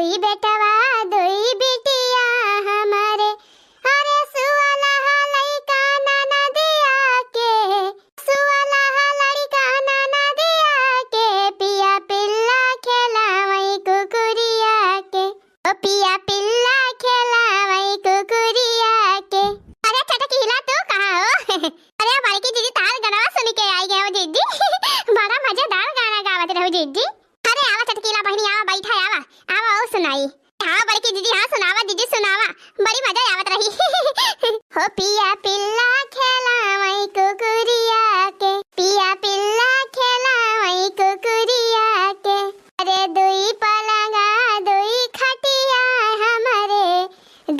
दुई बेटवा दुई बिटिया हमारे, अरे सुअला लइका नाना दिया के, सुअला लइका नाना दिया के, पिया पिल्ला खेलावई कुकुरिया के, ओ पिया पिल्ला खेलावई कुकुरिया के। अरे चटकीला तू कहाँ हो? अरे बड़की दीदी तार गाना सुन के आई गए हो दीदी। बड़ा मजेदार गाना गावत रहो दीदी। अरे आवा चटकीला बहनी आवा बैठा आवा आवा ओ सुनाई। हाँ बड़की दीदी हाँ सुनावा दीदी सुनावा, बड़ी मजा आवत रही। हो पिया पिल्ला खेलावई कुकुरिया के, पिया पिल्ला खेलावई कुकुरिया के, अरे दुई पलंगा दुई खटिया हमारे,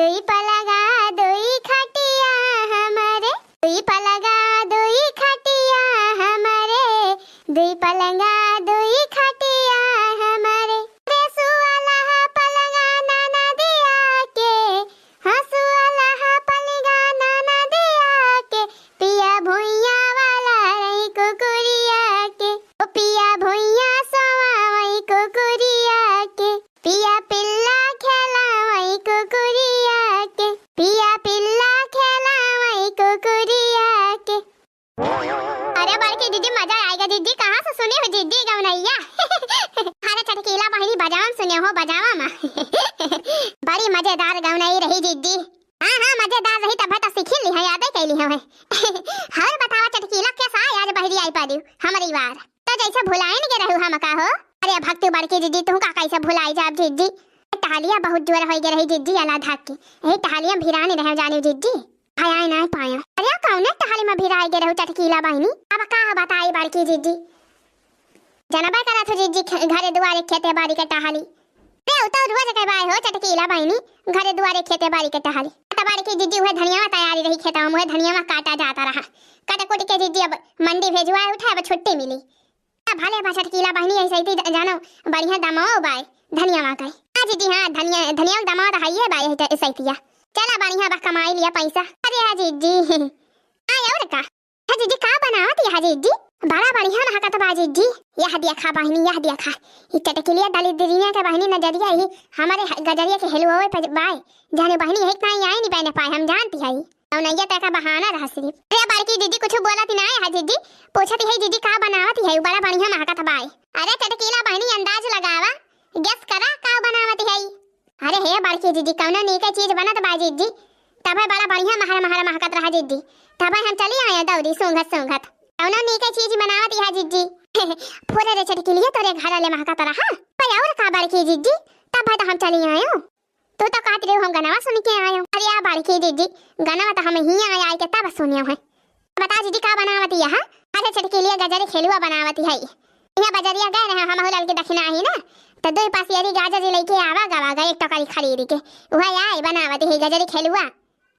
दुई पलंगा दुई खटिया हमारे, दुई पलंगा दुई खटिया हमारे, दुई पलंगा दुई खटिया हमारे, रे सुअला पलंगा नाना दिया के, हाँ सुअला पलंगा नाना दिया के, पिया भुइया वाला रही कुकुरिया के, ओ पिया भुइया सोवावई कुकुरिया के, पिया पिल्ला खेलावई कुकुरिया के, पिया पिल्ला खेलावई कुकुरिया के। अरे बड़की दीदी मजा आएगा दीदी, कहाँ से सुने हो दीदी गवनैया? अरे चटकीला बहनी बजावन सुने हो बजावा माँ। बड़ी मजेदार गवनई रही दीदी। हाँ हाँ मजेदार रही, तब तो सीखी ली है, याद कैली है। हर बतावा चटकीला कैसा आज बहरी आई पादी हमारी बार, तो जैसे भुलाए नहीं रहू हम का हो। अरे भक्ति बड़की दीदी तू का कैसे भुलाई जाब दीदी? टहलिया बहुत जोर हो गई रही दीदी अला धाक के, यही टहलिया भिराने रहे जाने दीदी, आया नहीं पाया। अरे कौन टहली में भिराई गए रहो चटकीला बहनी? अब का बताई बड़की दीदी? जनबा करा तो दीदी घरे दुआरे खेते बाड़ी के टहली, रे तो रोज के बाय हो चटकीला बहनी घरे दुआरे खेते बाड़ी के टहली। तबाड़ी की दीदी हुए धनिया तैयारी रही खेता में, धनिया काटा जाता रहा, कट कुट के दीदी अब मंडी भेजवाए उठा, अब छुट्टी मिली। अब भले बा चटकीला बहनी ऐसे ही जानो बढ़िया दमाओ बाय धनिया मा कई। हां दीदी हां धनिया धनिया दमाओ तो है बाय ऐसे ही चला बढ़िया बा कमाई लिया पैसा। अरे हां दीदी आय और का हां दीदी का बनावत है दीदी? बड़ा बढ़िया ना हकत बा दीदी, यह दिया खा बहनी यह दिया खा। ई चटकीलिया दाली दीदिया के बहनी नजरिया ही हमारे गजरिया के हेलुआ पे बाय जाने बहनी है कहीं आई नहीं बहने पाए, हम जानती है और नहीं तक बहाना रहा सिर्फ। अरे बड़की दीदी कुछ बोलत ना है दीदी, पूछती है दीदी का बनावत है? बड़ा बढ़िया महकत बाय। अरे चटकीला बहनी अंदाज लगावा, गेस करा का बनावत है? अरे हे बड़की दीदी कौन नीके चीज बनत बा दीदी, तब बड़ा बढ़िया महर महकत रहा दीदी, तब हम चली आए दौड़ी सूंघत सूंघत कौन नीके चीज बनावत है दीदी। पूरे रे चटकीलिया तोरे घर ले महकत रहा पर और का बड़की दीदी, तब तो हम चली आए। तू तो कहती रही हम गनवा सुन के आए। अरे यार बड़की दीदी गनवा तो हम ही आए के तब सुने हैं। बता दीदी का बनावती है? अरे चटकीलिया गजरी खेलुआ बनावती है। यहाँ बजरिया गए रहे हम लाल के दक्षिणा ही ना, तो दो पासियरी गाजर लेके आवा गवा एक टोकरी खरीद के वह आए बनावती है गजरी खेलुआ।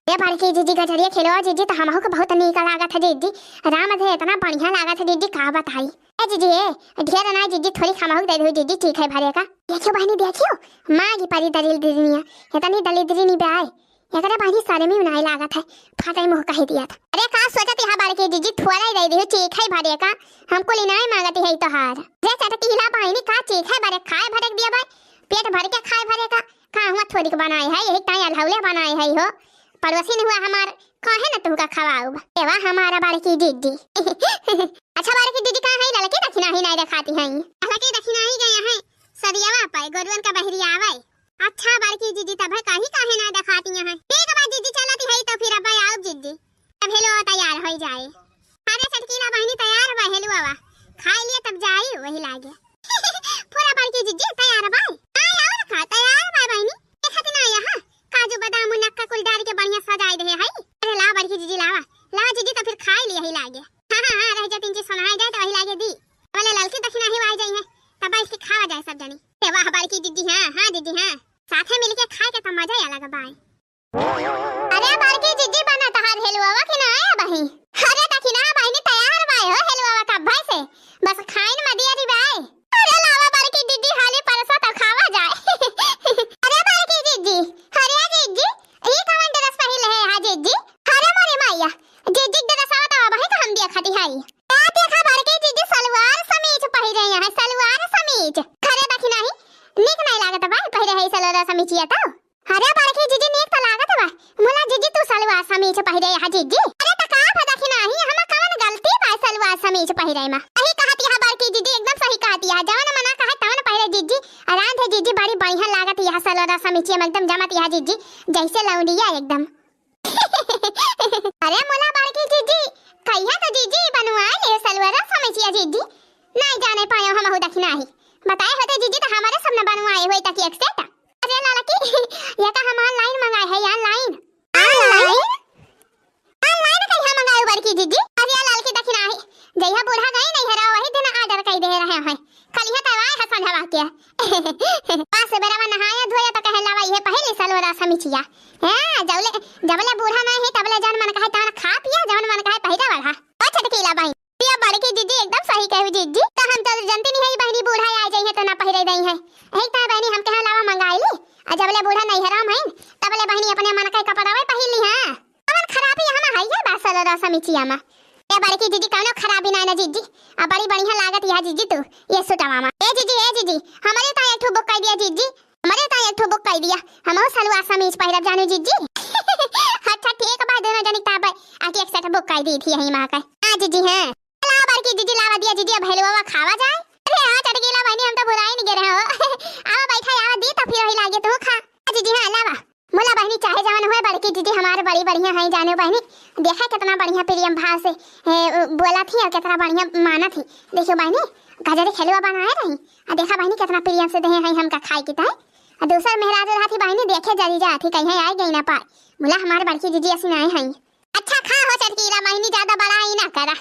ये बड़की दीदी गजरिया खेलुआ दीदी तो हमहु को बहुत नीक लागत है दीदी, राम थे इतना बढ़िया लागत है दीदी का बताई। ए दीदी ए ढेर ना दीदी थोड़ी खमहु दे दो दीदी, ठीक है भरे का। देखियो बहनी देखियो माँ की परी दलील दीदिया इतनी दलील नहीं बेआई, एकरा बहनी सारे में उनाई लागत है, फाटे मुंह कह दिया था। अरे का सोचत है बड़की दीदी थोड़ा ही दे दियो, ठीक है भरे का, हमको लिनाई मांगत है तो हार। रे चटकीला बहनी का ठीक है भरे खाए भरे दिया भाई, पेट भर के खाए भरे का हुआ थोड़ी के बनाए है, यही ताई अलहौले बनाए है हो, पड़ोसी ने हुआ हमार कहे ना तुमका खवाऊ एवा हमारा बड़की दीदी। अच्छा बड़की दीदी कहां है? लड़के दक्षिणा ही नहीं दिखाती हैं, लड़के दक्षिणा ही गए हैं सरियावा पर गोरुवन का बहरी आवे। अच्छा बड़की दीदी तब काहे ना दिखाती हैं। ठीक है दीदी चलती है तो फिर अब आओ दीदी, अब हेलो तैयार हो जाए। अरे चटकीला बहनी तैयार बा हेलुआ खा लिए तब जाई वही लागे। पूरा बड़की दीदी तैयार बा आय और खा तैयार बा बहनी देखत ना यहाँ काजू बादाम मुनक्का कुल डाल के बढ़िया सजाई दे है। अरे ला बड़की दीदी लावा लावा दीदी तो फिर खाई लिए ही लागे। हां हां हां रह जा तीन चीज सुनाई जाए तो वही लागे दी वाले ललकी दक्षिणा ही आ जाई है तब इसके खावा जाए सब जनी। ए वाह बड़की दीदी हां हां दीदी हां साथे मिलके खाए के तो मजा ही अलग बाय। अरे बड़की दीदी बना तहार हेलुआ के ना आया बही? अरे दक्षिणा बहनी तैयार बाय हो हेलुआ का भाई से बस खाइन मदिया दी बाय। अरे लावा बड़की दीदी हाली परसा तो खावा जाए। अरे बड़की दीदी अरे दीदी ये कौन ड्रेस पहन है हा दीदी? अरे मोरे मैया दीदी ड्रेस आवत भाई तो हम देखती है आ देखा बड़की दीदी सलवार समीज पहन रही है, सलवार समीज घरे दक्षिणा ही निक नहीं लागत भाई पहन है सलवार समीचिया तो अरे बड़की जीजी ने एक तो लागत बा मोला जीजी तू सलवार समीच पहिरे हा जीजी अरे त का फदा कि नाही हम कवन गलती बा सलवार समीच पहिरे में सही कहती है बड़की जीजी एकदम सही कहती है जवन मना कहे तवन पहिरे जीजी आराम है जीजी बड़ी बढ़िया लागत है सलवार समीचिया में एकदम जमत है जीजी जैसे लौंडिया एकदम अरे मोला बड़की जीजी कहिया तो जीजी बनवा ले सलवार समीचिया जीजी नहीं जाने पाए हम हो दखना ही बताए होते जीजी तो हमारे सब न बनवाए हुए तक एक सेट अरे लाला की ये का हम ऑनलाइन मंगाए है यार ऑनलाइन कहिया मंगाए बड़की जीजी अरे लाल की दखना ही जइहा बूढ़ा गए नहीं हरा वही दिन ऑर्डर कर दे रहे हैं कलिया तवाए है संझवा के पास बराबर नहाया धोया तो कहे लावा ये पहले सलवार समीचिया हां जबले बूढ़ा नहीं है तबले जान मन कहे ताना खा पिया जान मन कहे पहिरा वाला ओ छटकीला बाई ये बड़की जीजी एकदम सही कहू जीजी तो हम तो जानती नहीं है बहनी बूढ़ा आ जाई है तो ना पहिरे दई है एक ता बहनी हम कहे लावा मंगाई ली आ जबले बूढ़ा नहीं हराम है तबले बहनी अपने मन कहे कपड़ा वे पहिन ली हां अमन खराबी हम है ये बस सलवार समीचिया में ए बड़की जीजी कौनो खराबी ना जीजी आ बड़ी बढ़िया लागत है जीजी तू ये सुटावा में ए जीजी हमारे ता एक ठो बुक कर दिया जीजी हमारे ता एक ठो बुक कर दिया हम सलवार समीज पहिरब जानू जीजी अच्छा ठीक बा दोनों जनी ताब आके एक सेट बुक कर दी थी यही मां का हां जीजी हां ला बड़की जीजी लावा दिया जीजी अब हेलवा खावा जाए अरे हां चटकीला बहनी हम तो बुराई नहीं करे हो आवा बैठा आवा दी तो फिर वही लागे तो खा जीजी हां लावा मोला बहनी चाहे जवान होए बड़की जीजी हमारे बड़ी बढ़िया है जाने बहनी देखा कितना बढ़िया प्रियम भाव से बोला थी और कितना बढ़िया माना थी देखो बहनी गजरे खेलवा बनाए रही आ देखा बहनी कितना प्रियम से दे है हमका खाए की ताई आ दूसर मेहराज रहा थी बहनी देखे जरी जा थी कहीं आई गई ना पाए मोला हमारे बड़की जीजी ऐसी आए हैं अच्छा खा हो चटकीला बहनी ज्यादा बड़ा ही ना करा